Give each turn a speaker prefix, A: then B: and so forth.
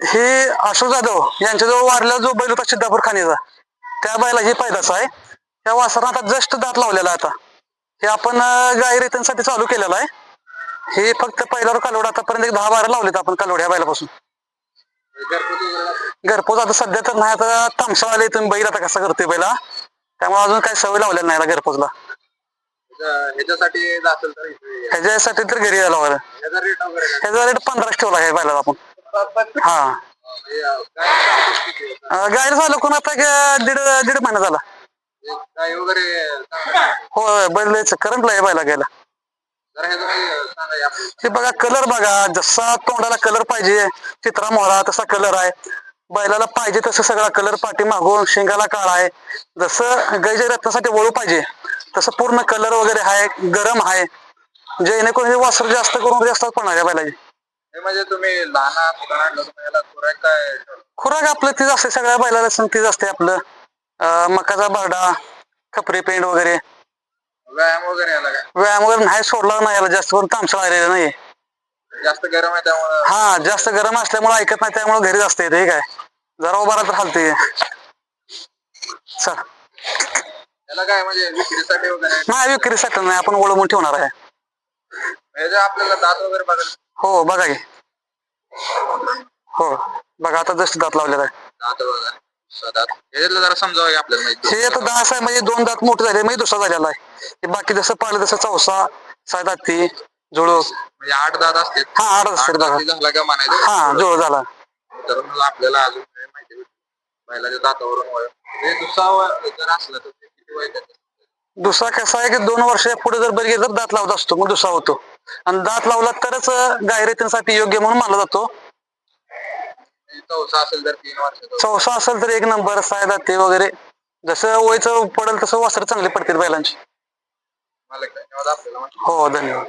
A: हे अशोक जाधव यांच्याजवळ वारला जो बैल होता सिद्धापूर खाणीचा, त्या बैलाची पैदास आहे. त्या वासरानं आता जस्ट दात लावलेला आहे. आता हे आपण गाई रेतनसाठी चालू केलेलं आहे. हे फक्त पहिल्यावर कालवड आतापर्यंत 10-12 लावलेत आपण कालवड ह्या बैलापासून. घरपोच आता सध्या तर नाही. आता तामसा आले तुम्ही बैल आता कसा करतोय बैला, त्यामुळे अजून काही सवय लावलेली नाही घरपोचला. ह्याच्यासाठी तर घरी यायला लागलं. ह्याचा रेट 15 ठेवला आहे बैलाला आपण. हा गायला झालं कोण आता दीड महिना झाला. हो बैल करंटला आहे बैला गेला. हे बघा कलर बघा, जसा तोंडाला कलर पाहिजे चित्रा मोहरा तसा कलर आहे. बैलाला पाहिजे तसं सगळा कलर पाठी मागून शिंगाला काळा आहे. जसं गाईच्या रत्नासाठी वळू पाहिजे तसं पूर्ण कलर वगैरे आहे. गरम आहे जेणेकरून हे वासर जास्त करून जास्त पडणार आहे बैलाची.
B: म्हणजे तुम्ही लहान
A: खुराक आपलं तीच असते सगळ्या बैलाला तीच असते आपलं. मकाचा बारडा, खपरी पेंड वगैरे.
B: व्यायाम वगैरे याला काय?
A: व्यायाम वगैरे नाही सोडला नाही याला, जास्त करून तामसा आलेला नाही.
B: जास्त गरम आहे त्यामुळे.
A: हा जास्त गरम असल्यामुळे ऐकत नाही, त्यामुळे घरीच असते. हे काय जरा उभा तर हालते. चल
B: याला काय म्हणजे विक्रीसाठी वगैरे?
A: नाही विक्रीसाठी नाही, आपण ओळखून ठेवणार आहे.
B: आपल्याला दात वगैरे बघा.
A: हो बघा की. हो बघा आता जस्ट दात लावलेला आहे.
B: दात वगैरे जरा समजावं आपल्याला.
A: हे आता 10 आहे म्हणजे 2 दात मोठे झाले म्हणजे दुसरा झालेला आहे. बाकी जसं पाहिलं तसं चौसा 6 दाती जुळूक
B: म्हणजे 8 दात असते.
A: हा 8 असते बघा.
B: झाला का म्हणायचं?
A: हा जुळ झाला.
B: तर आपल्याला अजून माहिती बैलाच्या दातावरून दुसरा जर असला तर किती वय त्याचं?
A: दुसरा कसा आहे की 2 वर्ष पुढे जर बैल जर दात लावत असतो मग दुसरा होतो. आणि दात लावला तरच गाय रेतींसाठी योग्य म्हणून मानला जातो.
B: चौसा असेल तर 3 वर्ष.
A: चौसा असेल तर 1 नंबर. 6 दाते वगैरे जसं वयचं पडेल तसं वासर चांगले पडतील बैलांची.
B: धन्यवाद आपल्याला.
A: हो धन्यवाद.